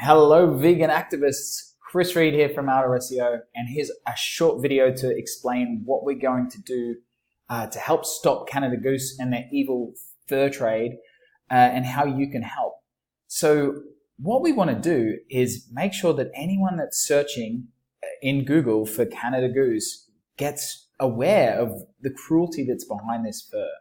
Hello vegan activists, Kris Reid here from Ardor SEO, and here's a short video to explain what we're going to do to help stop Canada Goose and their evil fur trade and how you can help. So what we want to do is make sure that anyone that's searching in Google for Canada Goose gets aware of the cruelty that's behind this fur.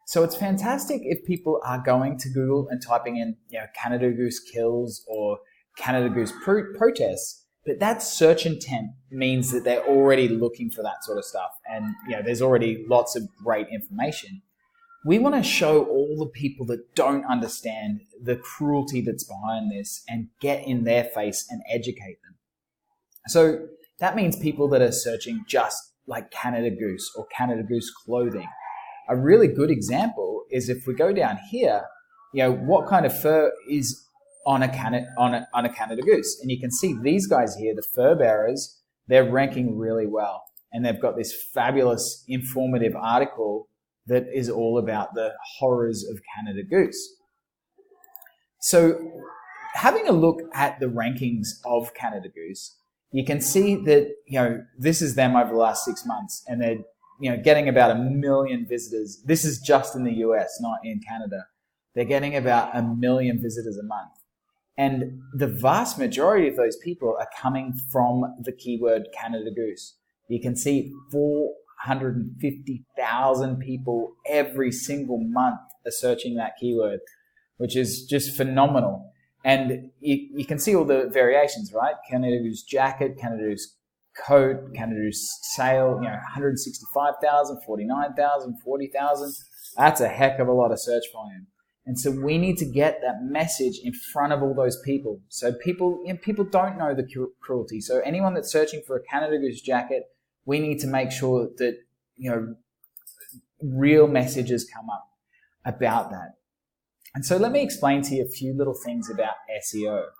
So it's fantastic if people are going to Google and typing in, Canada Goose kills or Canada Goose protests, but that search intent means that they're already looking for that sort of stuff. And, there's already lots of great information. We want to show all the people that don't understand the cruelty that's behind this and get in their face and educate them. So that means people that are searching just like Canada Goose or Canada Goose clothing. A really good example is if we go down here, what kind of fur is on a Canada Goose? And you can see these guys here, the fur bearers, they're ranking really well. And they've got this fabulous informative article that is all about the horrors of Canada Goose. So having a look at the rankings of Canada Goose, you can see that, this is them over the last 6 months, and they're getting about 1 million visitors. This is just in the US, not in Canada. They're getting about 1 million visitors a month. And the vast majority of those people are coming from the keyword Canada Goose. You can see 450,000 people every single month are searching that keyword, which is just phenomenal. And you can see all the variations, right? Canada Goose jacket, Canada Goose coat, Canada Goose sale, 165,000, 49,000, 40,000. That's a heck of a lot of search volume. And so we need to get that message in front of all those people. So people don't know the cruelty. So anyone that's searching for a Canada Goose jacket, we need to make sure that, real messages come up about that. And so let me explain to you a few little things about SEO.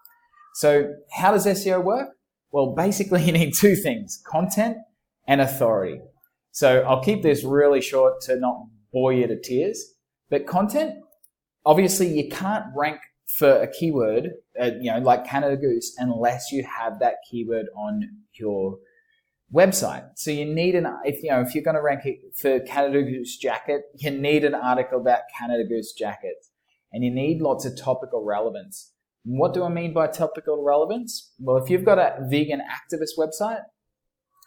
So how does SEO work? Well, basically you need two things, content and authority. So I'll keep this really short to not bore you to tears. But content, obviously you can't rank for a keyword, like Canada Goose, unless you have that keyword on your website. So you need if you're going to rank it for Canada Goose jacket, you need an article about Canada Goose jackets, and you need lots of topical relevance. What do I mean by topical relevance? Well, if you've got a vegan activist website,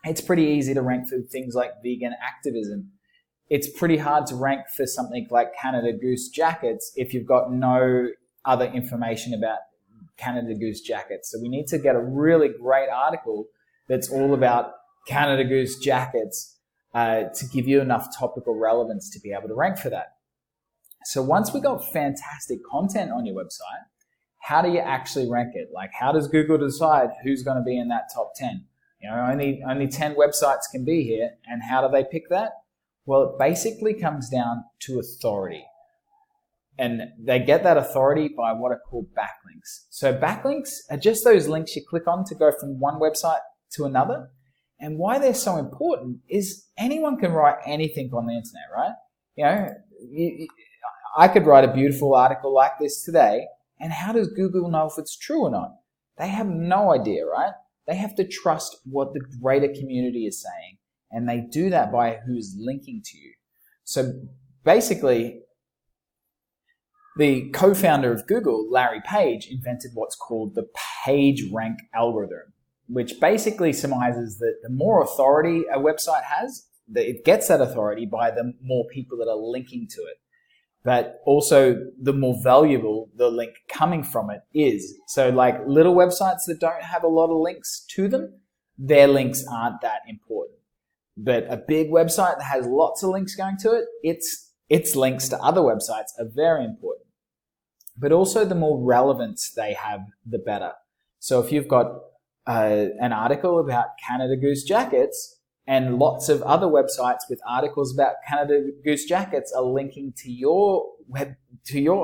it's pretty easy to rank for things like vegan activism. It's pretty hard to rank for something like Canada Goose jackets if you've got no other information about Canada Goose jackets. So we need to get a really great article that's all about Canada Goose jackets to give you enough topical relevance to be able to rank for that. So once we got fantastic content on your website, how do you actually rank it? Like, how does Google decide who's going to be in that top 10? Only 10 websites can be here. And how do they pick that? Well, it basically comes down to authority. And they get that authority by what are called backlinks. So backlinks are just those links you click on to go from one website to another. And why they're so important is anyone can write anything on the internet, right? I could write a beautiful article like this today, and how does Google know if it's true or not? They have no idea, right? They have to trust what the greater community is saying, and they do that by who's linking to you. So basically, the co-founder of Google, Larry Page, invented what's called the PageRank algorithm, which basically surmises that the more authority a website has, that it gets that authority by the more people that are linking to it. But also the more valuable the link coming from it is. So like little websites that don't have a lot of links to them, their links aren't that important. But a big website that has lots of links going to it, its links to other websites are very important. But also the more relevance they have, the better. So if you've got an article about Canada Goose jackets, and lots of other websites with articles about Canada Goose jackets are linking to your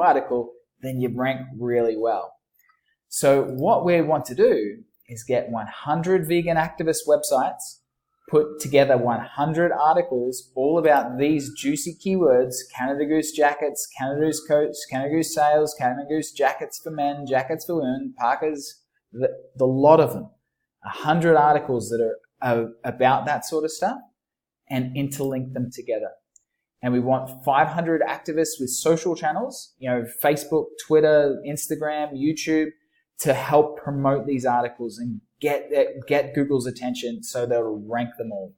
article, then you rank really well. So what we want to do is get 100 vegan activist websites, put together 100 articles all about these juicy keywords: Canada Goose jackets, Canada Goose coats, Canada Goose sales, Canada Goose jackets for men, jackets for women, parkas, the lot of them, 100 articles that are about that sort of stuff, and interlink them together. And we want 500 activists with social channels, Facebook, Twitter, Instagram, YouTube, to help promote these articles and get Google's attention so they'll rank them all.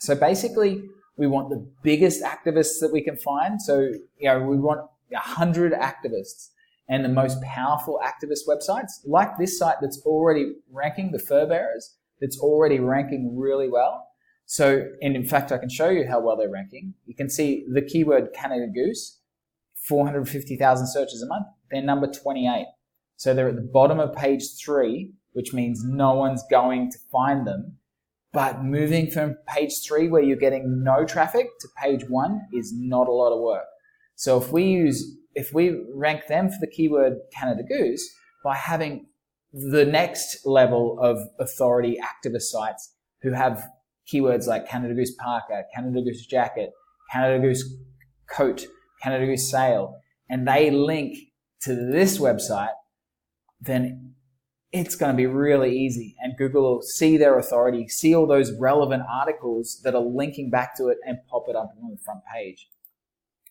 So basically, we want the biggest activists that we can find. So, we want 100 activists and the most powerful activist websites, like this site that's already ranking, the Fur Bearers, that's already ranking really well. So, and in fact, I can show you how well they're ranking. You can see the keyword Canada Goose, 450,000 searches a month. They're number 28. So they're at the bottom of page 3, which means no one's going to find them. But moving from page 3, where you're getting no traffic, to page 1 is not a lot of work. So if we rank them for the keyword Canada Goose by having the next level of authority activist sites who have keywords like Canada Goose Parka, Canada Goose Jacket, Canada Goose Coat, Canada Goose Sail, and they link to this website, then it's going to be really easy. And Google will see their authority, see all those relevant articles that are linking back to it, and pop it up on the front page.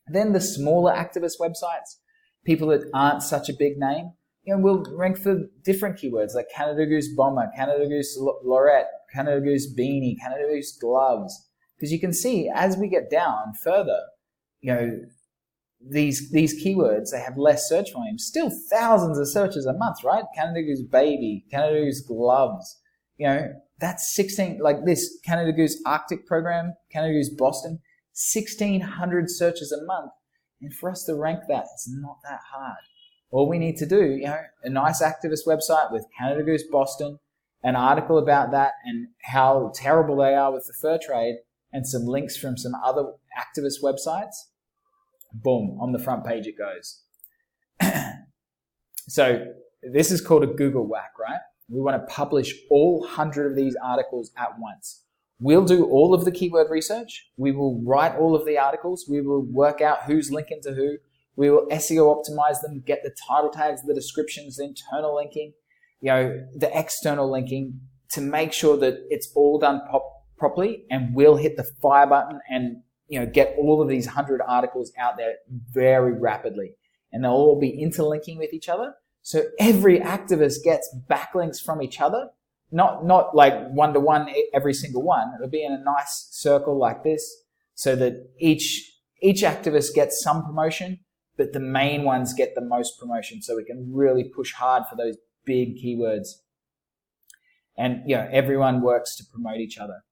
Then the smaller activist websites, people that aren't such a big name, will rank for different keywords like Canada Goose Bomber, Canada Goose Lorette, Canada Goose Beanie, Canada Goose Gloves. Because you can see as we get down further, these keywords, they have less search volume. Still thousands of searches a month, right? Canada Goose Baby, Canada Goose Gloves. That's 16, like this Canada Goose Arctic program, Canada Goose Boston, 1,600 searches a month. And for us to rank that, it's not that hard. All we need to do, a nice activist website with Canada Goose Boston, an article about that and how terrible they are with the fur trade, and some links from some other activist websites. Boom, on the front page it goes. So this is called a Google whack, right? We want to publish all 100 of these articles at once. We'll do all of the keyword research. We will write all of the articles. We will work out who's linking to who. We will SEO optimize them, get the title tags, the descriptions, the internal linking, the external linking, to make sure that it's all done properly, and we'll hit the fire button and get all of these 100 articles out there very rapidly. And they'll all be interlinking with each other. So every activist gets backlinks from each other, not like one-to-one every single one. It'll be in a nice circle like this, so that each activist gets some promotion, but the main ones get the most promotion, so we can really push hard for those big keywords. And everyone works to promote each other.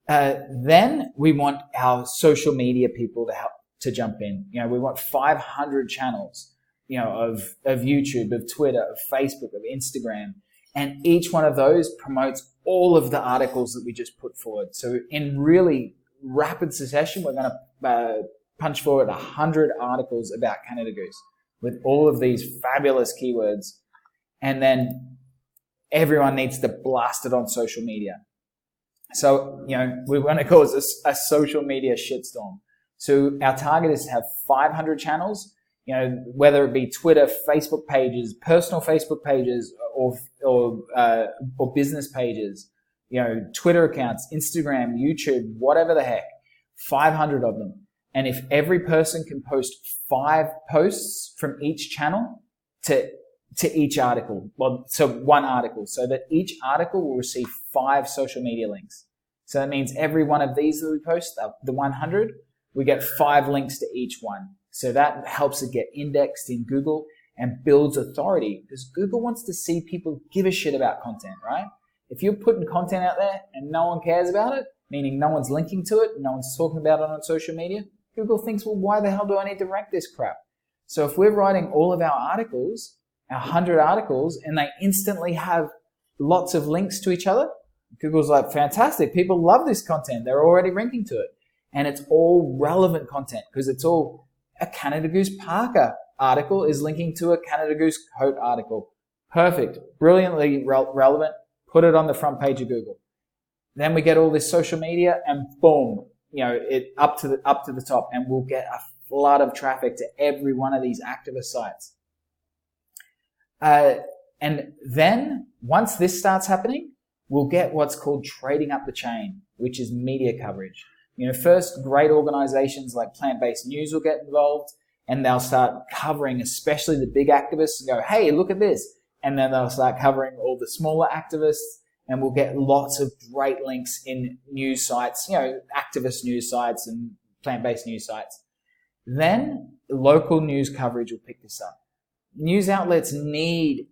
Then we want our social media people to help to jump in. We want 500 channels, of YouTube, of Twitter, of Facebook, of Instagram, and each one of those promotes all of the articles that we just put forward. So in really rapid succession, we're going to punch forward 100 articles about Canada Goose with all of these fabulous keywords, and then everyone needs to blast it on social media. So, we want to cause a social media shitstorm. So our target is to have 500 channels, whether it be Twitter, Facebook pages, personal Facebook pages, or business pages, Twitter accounts, Instagram, YouTube, whatever the heck, 500 of them. And if every person can post 5 posts from each channel to each article, so one article, so that each article will receive 5 social media links. So that means every one of these that we post, the 100, we get 5 links to each one. So that helps it get indexed in Google and builds authority, because Google wants to see people give a shit about content, right? If you're putting content out there and no one cares about it, meaning no one's linking to it, no one's talking about it on social media, Google thinks, well, why the hell do I need to rank this crap? So if we're writing all of our articles, our 100 articles, and they instantly have lots of links to each other, Google's like, fantastic, people love this content, they're already ranking to it. And it's all relevant content, because it's all a Canada Goose Parka article is linking to a Canada Goose coat article. Perfect, brilliantly relevant, put it on the front page of Google. Then we get all this social media, and boom, it up to the top, and we'll get a flood of traffic to every one of these activist sites. And then once this starts happening, we'll get what's called trading up the chain, which is media coverage. First, great organizations like Plant-Based News will get involved, and they'll start covering especially the big activists and go, hey, look at this. And then they'll start covering all the smaller activists, and we'll get lots of great links in news sites, activist news sites and plant-based news sites. Then local news coverage will pick this up. News outlets need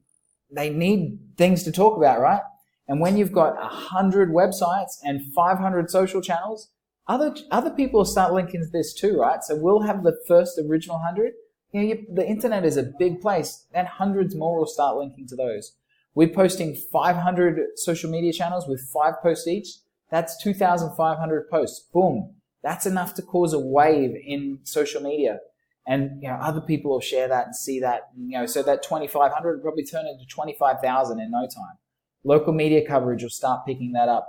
things to talk about, right? And when you've got 100 websites and 500 social channels, other people will start linking to this too, right? So we'll have the first original 100. The internet is a big place, and hundreds more will start linking to those. We're posting 500 social media channels with 5 posts each. That's 2,500 posts. Boom. That's enough to cause a wave in social media. And other people will share that and see that. So that 2,500 will probably turn into 25,000 in no time. Local media coverage will start picking that up.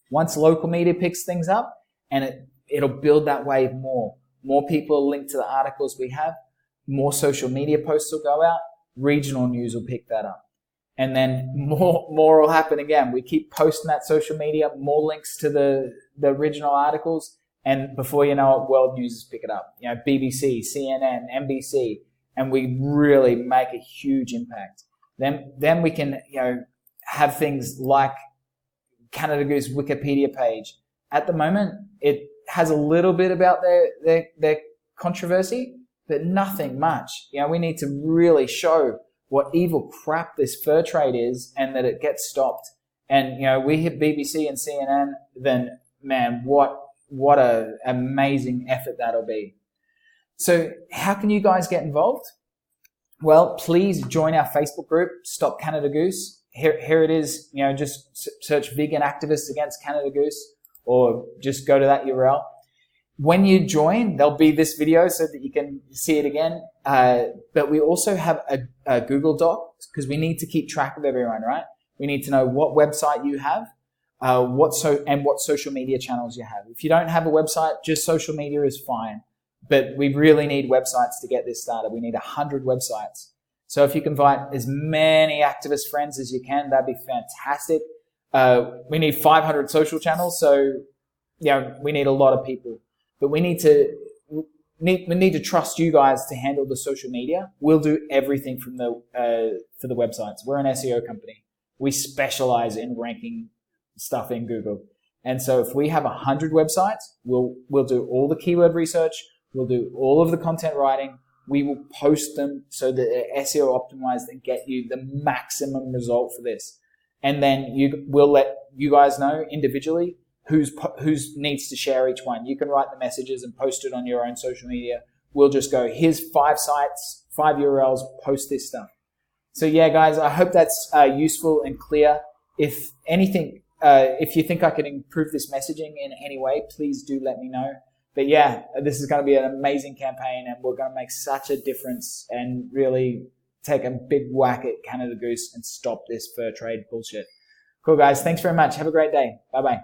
Once local media picks things up, and it'll build that wave more. More people will link to the articles we have. More social media posts will go out. Regional news will pick that up. And then more will happen again. We keep posting that social media, more links to the original articles. And before you know it, world news pick it up. BBC, CNN, NBC. And we really make a huge impact. Then we can, have things like Canada Goose Wikipedia page. At the moment, it has a little bit about their controversy, but nothing much. We need to really show what evil crap this fur trade is, and that it gets stopped. And we hit BBC and CNN, then man, what a amazing effort that'll be. So how can you guys get involved? Well, please join our Facebook group, Stop Canada Goose. Here it is. Just search vegan activists against Canada Goose, or just go to that URL. When you join, there'll be this video so that you can see it again. But we also have a Google Doc, because we need to keep track of everyone, right? We need to know what website you have, what social media channels you have. If you don't have a website, just social media is fine. But we really need websites to get this started. We need 100 websites. So if you can invite as many activist friends as you can, that'd be fantastic. We need 500 social channels, so we need a lot of people. But we need to trust you guys to handle the social media. We'll do everything from for the websites. We're an SEO company. We specialize in ranking stuff in Google. And so if we have 100 websites, we'll do all the keyword research. We'll do all of the content writing. We will post them so that they're SEO optimized and get you the maximum result for this. And then we'll let you guys know individually who's needs to share each one. You can write the messages and post it on your own social media. We'll just go, here's 5 sites, 5 URLs, post this stuff. So yeah, guys, I hope that's useful and clear. If anything, if you think I can improve this messaging in any way, please do let me know. But yeah, this is going to be an amazing campaign, and we're going to make such a difference and really take a big whack at Canada Goose and stop this fur trade bullshit. Cool, guys. Thanks very much. Have a great day. Bye-bye.